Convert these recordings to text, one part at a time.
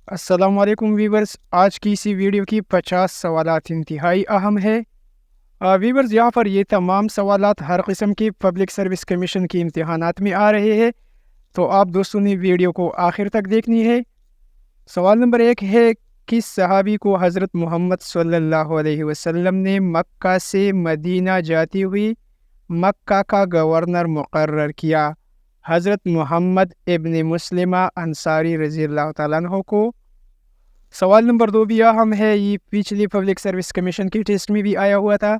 السلام علیکم ویورز، آج کی اسی ویڈیو کی 50 سوالات انتہائی اہم ہے۔ ویورز، یہاں پر یہ تمام سوالات ہر قسم کی پبلک سروس کمیشن کی امتحانات میں آ رہے ہیں، تو آپ دوستوں نے ویڈیو کو آخر تک دیکھنی ہے۔ سوال نمبر 1 ہے، کس صحابی کو حضرت محمد صلی اللہ علیہ وسلم نے مکہ سے مدینہ جاتی ہوئی مکہ کا گورنر مقرر کیا؟ حضرت محمد ابن مسلمہ انصاری رضی اللہ تعالیٰ عنہ کو۔ سوال نمبر 2 بھی اہم ہے، یہ پچھلی پبلک سروس کمیشن کی ٹیسٹ میں بھی آیا ہوا تھا۔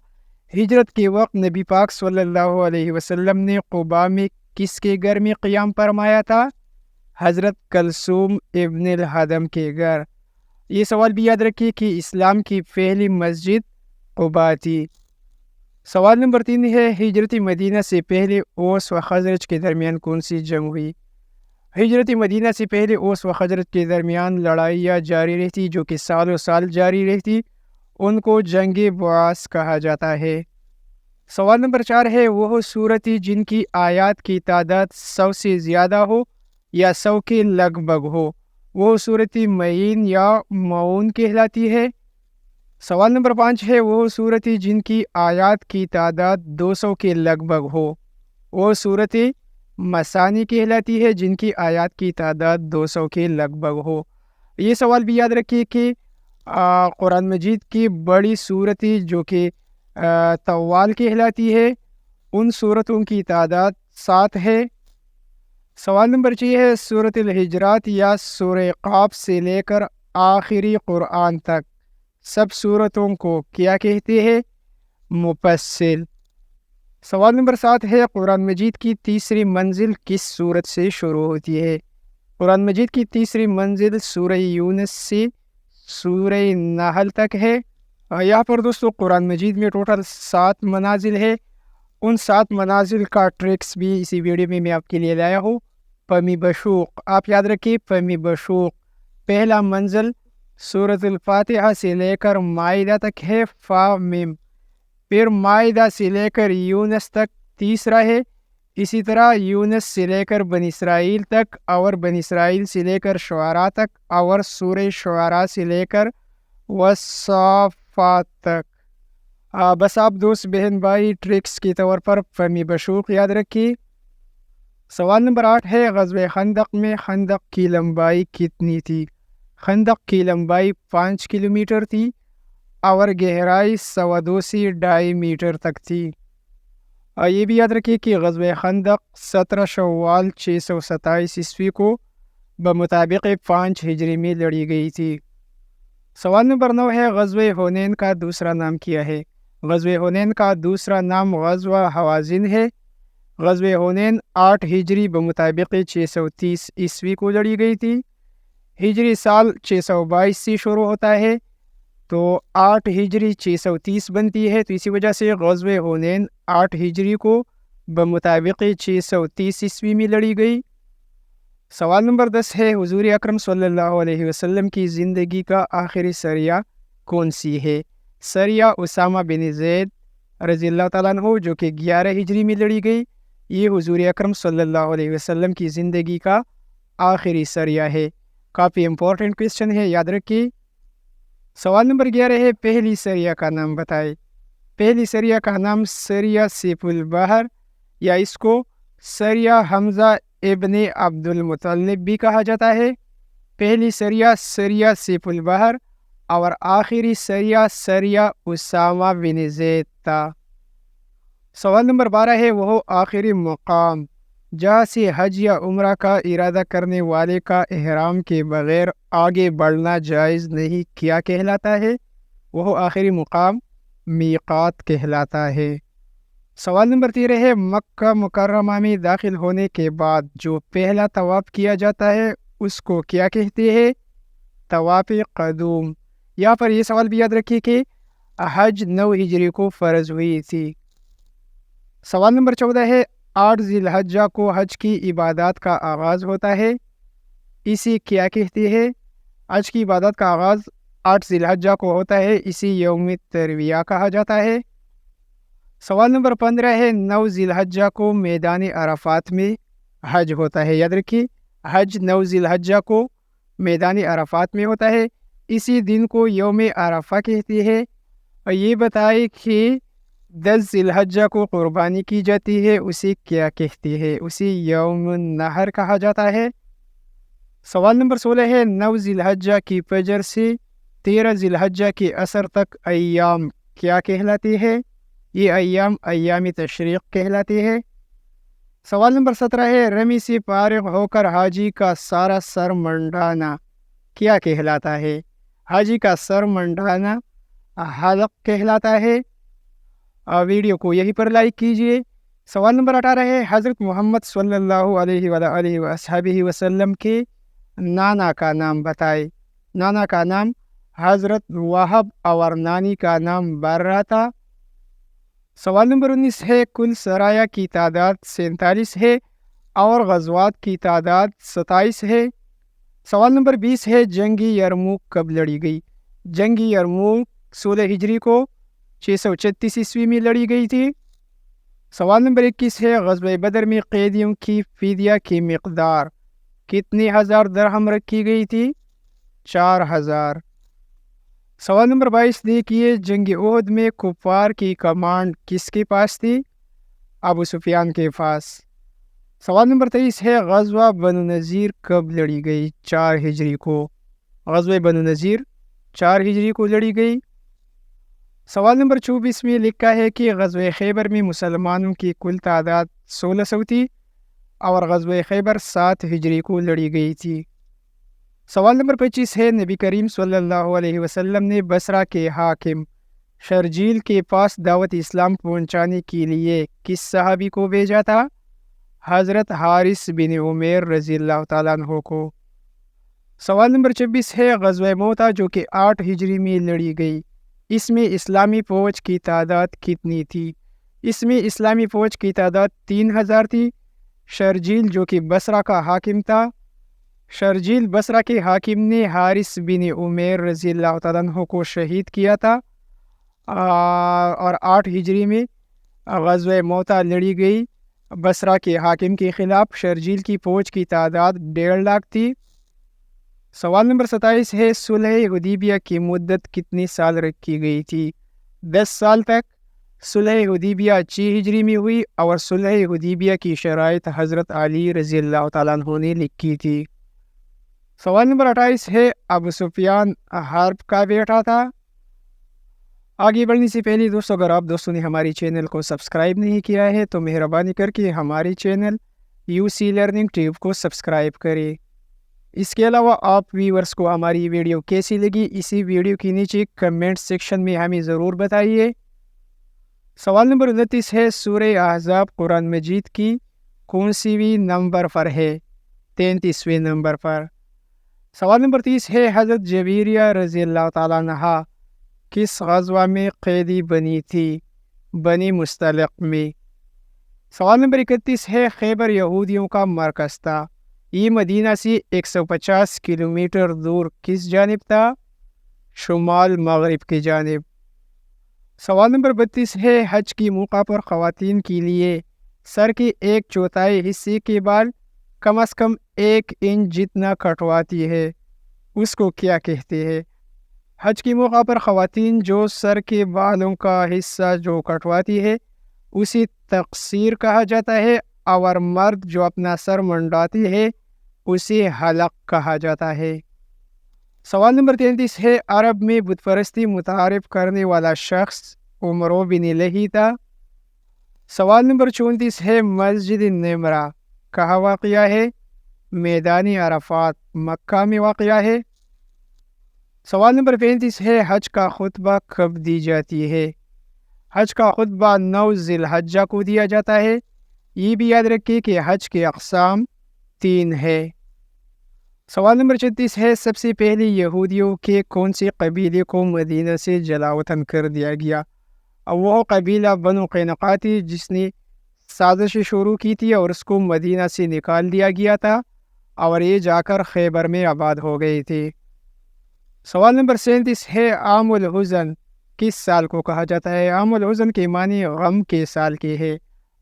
ہجرت کے وقت نبی پاک صلی اللہ علیہ وسلم نے قباء میں کس کے گھر میں قیام فرمایا تھا؟ حضرت کلثوم ابن الحدم کے گھر۔ یہ سوال بھی یاد رکھیے کہ اسلام کی پہلی مسجد قباء تھی۔ سوال نمبر 3 ہے، ہجرت مدینہ سے پہلے اوس و خزرج کے درمیان کون سی جنگ ہوئی؟ ہجرت مدینہ سے پہلے اوس و خزرج کے درمیان لڑائیاں جاری رہتی جو کہ سالوں سال جاری رہتی، ان کو جنگ بعاث کہا جاتا ہے۔ سوال نمبر 4 ہے، وہ صورتیں جن کی آیات کی تعداد 100 سے زیادہ ہو یا 100 کے لگ بھگ ہو، وہ صورتیں معین یا معون کہلاتی ہے۔ سوال نمبر 5 ہے، وہ صورتیں جن کی آیات کی تعداد 200 کے لگ بھگ ہو، وہ صورتیں مثانی کہلاتی ہے جن کی آیات کی تعداد 200 کے لگ بھگ ہو۔ یہ سوال بھی یاد رکھیے کہ قرآن مجید کی بڑی صورتیں جو کہ طوال کہلاتی ہے، ان صورتوں کی تعداد 7 ہے۔ سوال نمبر 6 ہے، سورۃ الحجرات یا سورہ قاف سے لے کر آخری قرآن تک سب صورتوں کو کیا کہتے ہیں؟ مفصل۔ سوال نمبر 7 ہے، قرآن مجید کی تیسری منزل کس سورت سے شروع ہوتی ہے؟ قرآن مجید کی تیسری منزل سورہ یونس سے سورہ نحل تک ہے۔ یہاں پر دوستو قرآن مجید میں ٹوٹل 7 منازل ہے، ان 7 منازل کا ٹریکس بھی اسی ویڈیو میں آپ کے لیے لایا ہوں۔ پمی بشوق، آپ یاد رکھیے، پمی بشوق پہلا منزل سورۃ الفاتحہ سے لے کر مائدہ تک ہے، فا میم، پھر مائدہ سے لے کر یونس تک تیسرا ہے، اسی طرح یونس سے لے کر بنی اسرائیل تک، اور بنی اسرائیل سے لے کر شعراء تک، اور سورہ شعراء سے لے کر والصافات تک۔ بس آپ دوست بہن بھائی ٹرکس کے طور پر فہمی بشوق یاد رکھیے۔ سوال نمبر 8 ہے، غزوہ خندق میں خندق کی لمبائی کتنی تھی؟ خندق کی لمبائی 5 کلومیٹر تھی اور گہرائی 102 سے 2.5 میٹر تک تھی۔ یہ بھی یاد رکھیے کہ غزوہ خندق 17 شوال 627 عیسوی کو بمطابق 5 ہجری میں لڑی گئی تھی۔ سوال نمبر 9 ہے، غزوہ حنین کا دوسرا نام کیا ہے؟ غزوہ حنین کا دوسرا نام غزوہ حوازن ہے۔ غزوہ حنین 8 ہجری بمطابق 630 عیسوی کو لڑی گئی تھی۔ ہجری سال 622 سے شروع ہوتا ہے، تو 8 ہجری 630 بنتی ہے، تو اسی وجہ سے غزوہ حنین 8 ہجری کو بمطابق 630 عیسوی میں لڑی گئی۔ سوال نمبر 10 ہے، حضور اکرم صلی اللہ علیہ وسلم کی زندگی کا آخری سریہ کون سی ہے؟ سریہ اسامہ بن زید رضی اللہ تعالیٰ عنہ جو کہ 11 ہجری میں لڑی گئی، یہ حضور اکرم صلی اللہ علیہ وسلم کی زندگی کا آخری سریہ ہے۔ کافی امپورٹنٹ کویسچن ہے، یاد رکھیے۔ سوال نمبر 11 ہے، پہلی سریہ کا نام بتائے۔ پہلی سریہ کا نام سریہ سیف البحر یا اس کو سریہ حمزہ ابن عبد المطلب بھی کہا جاتا ہے۔ پہلی سریہ سریہ سیف البحر اور آخری سریہ سریہ اسامہ بن زید تھا۔ سوال نمبر 12 ہے، وہ آخری مقام جہاں سے حج یا عمرہ کا ارادہ کرنے والے کا احرام کے بغیر آگے بڑھنا جائز نہیں، کیا کہلاتا ہے؟ وہ آخری مقام میقات کہلاتا ہے۔ سوال نمبر 13 ہے، مکہ مکرمہ میں داخل ہونے کے بعد جو پہلا طواف کیا جاتا ہے اس کو کیا کہتے ہیں؟ طواف قدوم۔ یہاں پر یہ سوال بھی یاد رکھیے کہ حج 9 ہجری کو فرض ہوئی تھی۔ سوال نمبر 14 ہے، 8 ذی الحجہ کو حج کی عبادات کا آغاز ہوتا ہے، اسی کیا کہتے ہیں؟ حج کی عبادت کا آغاز 8 ذی الحجہ کو ہوتا ہے، اسی یوم ترویہ کہا جاتا ہے۔ سوال نمبر 15 ہے، 9 ذی الحجہ کو میدان عرفات میں حج ہوتا ہے، یاد رکھیے حج 9 ذی الحجہ کو میدان عرفات میں ہوتا ہے۔ اسی دن کو یوم عرفہ کہتے ہیں۔ اور یہ بتائے کہ 10 ذی الحجہ کو قربانی کی جاتی ہے، اسے کیا کہتے ہیں؟ اسے یوم النحر کہا جاتا ہے۔ سوال نمبر 16 ہے 9 ذی الحجہ کی فجر سے 13 ذی الحجہ کے عصر تک ایام کیا کہلاتے ہیں؟ یہ ایام تشریق کہلاتے ہیں۔ سوال نمبر 17 ہے رمی سے فارغ ہو کر حاجی کا سارا سر منڈانا کیا کہلاتا ہے؟ حاجی کا سر منڈانا حلق کہلاتا ہے۔ ویڈیو کو یہیں پر لائک کیجئے۔ سوال نمبر 18 ہے حضرت محمد صلی اللہ علیہ وآلہ وصحبہ وسلم کے نانا کا نام بتائے۔ نانا کا نام حضرت وہب اور نانی کا نام برہ تھا۔ سوال نمبر 19 ہے کل سرایہ کی تعداد 47 ہے اور غزوات کی تعداد 27 ہے۔ سوال نمبر 20 ہے جنگ یرموک کب لڑی گئی؟ جنگ یرموک 16 ہجری کو 636 عیسوی میں لڑی گئی تھی۔ سوال نمبر 21 ہے غزوہ بدر میں قیدیوں کی فدیہ کی مقدار کتنے ہزار درہم رکھی گئی تھی؟ 4000۔ سوال نمبر 22 دیکھیے جنگ احد میں کفار کی کمانڈ کس کے پاس تھی؟ ابو سفیان کے پاس۔ سوال نمبر 23 ہے غزوہ بنو نذیر کب لڑی گئی؟ 4 ہجری کو۔ غزوہ بنو نذیر 4 ہجری کو لڑی گئی۔ سوال نمبر 24 میں لکھا ہے کہ غزوہ خیبر میں مسلمانوں کی کل تعداد 1600 تھی اور غزوہ خیبر 7 ہجری کو لڑی گئی تھی۔ سوال نمبر 25 ہے نبی کریم صلی اللہ علیہ وسلم نے بصرہ کے حاکم شرجیل کے پاس دعوت اسلام پہنچانے کے لیے کس صحابی کو بھیجا تھا؟ حضرت حارث بن عمیر رضی اللہ تعالیٰ عنہ کو۔ سوال نمبر 26 ہے غزوہ موتا جو کہ 8 ہجری میں لڑی گئی، اس میں اسلامی فوج کی تعداد کتنی تھی؟ اس میں اسلامی فوج کی تعداد 3000 تھی۔ شرجیل جو کہ بصرہ کا حاکم تھا، شرجیل بصرہ کے حاکم نے حارث بن عمیر رضی اللہ تعالیٰ عنہ کو شہید کیا تھا اور 8 ہجری میں غزوہ موتا لڑی گئی بصرہ کے حاکم کے خلاف۔ شرجیل کی فوج کی تعداد 1.5 لاکھ تھی۔ سوال نمبر 27 ہے صلح حدیبیہ کی مدت کتنی سال رکھی گئی تھی؟ 10 سال تک۔ صلح حدیبیہ 6 ہجری میں ہوئی اور صلح حدیبیہ کی شرائط حضرت علی رضی اللہ تعالیٰ عنہ نے لکھی تھی۔ سوال نمبر 28 ہے ابو سفیان حرب کا بیٹا تھا۔ آگے بڑھنے سے پہلے دوستو اگر آپ دوستوں نے ہماری چینل کو سبسکرائب نہیں کیا ہے تو مہربانی کر کے ہماری چینل UC لرننگ ٹیوب کو سبسکرائب کریں۔ اس کے علاوہ آپ ویورز کو ہماری ویڈیو کیسی لگی اسی ویڈیو کے نیچے کمنٹ سیکشن میں ہمیں ضرور بتائیے۔ سوال نمبر 29 ہے سورہ احزاب قرآن مجید کی کون سیویں نمبر پر ہے؟ 33ویں نمبر پر۔ سوال نمبر 30 ہے حضرت جویریہ رضی اللہ تعالیٰ عنہ کس غزوہ میں قیدی بنی تھی؟ بنی مستلق میں۔ سوال نمبر 31 ہے خیبر یہودیوں کا مرکز تھا، یہ مدینہ سے 150 کلومیٹر دور کس جانب تھا؟ شمال مغرب کی جانب۔ سوال نمبر 32 ہے حج کی موقع پر خواتین کے لیے سر کے 1/4 حصے کے بال کم از کم 1 انچ جتنا کٹواتی ہے، اس کو کیا کہتے ہیں؟ حج کی موقع پر خواتین جو سر کے بالوں کا حصہ جو کٹواتی ہے اسے تقصیر کہا جاتا ہے اور مرد جو اپنا سر منڈاتی ہے اسے حلق کہا جاتا ہے۔ سوال نمبر 33 ہے عرب میں بت پرستی متعارف کرنے والا شخص عمر بن لہی تھا۔ سوال نمبر 34 ہے مسجد نمرہ کہاں واقع ہے؟ میدان عرفات مکہ میں واقع ہے۔ سوال نمبر 35 ہے حج کا خطبہ کب دی جاتی ہے؟ حج کا خطبہ 9 ذی الحجہ کو دیا جاتا ہے۔ یہ بھی یاد رکھیے کہ حج کے اقسام 3 ہے۔ سوال نمبر 36 ہے سب سے پہلے یہودیوں کے کون سے قبیلے کو مدینہ سے جلا وطن کر دیا گیا؟ وہ قبیلہ بنو قینقاع تھی جس نے سازش شروع کی تھی اور اس کو مدینہ سے نکال دیا گیا تھا اور یہ جا کر خیبر میں آباد ہو گئے تھے۔ سوال نمبر 37 ہے عام الحزن کس سال کو کہا جاتا ہے؟ عام الحزن کے معنی غم کے سال کے ہے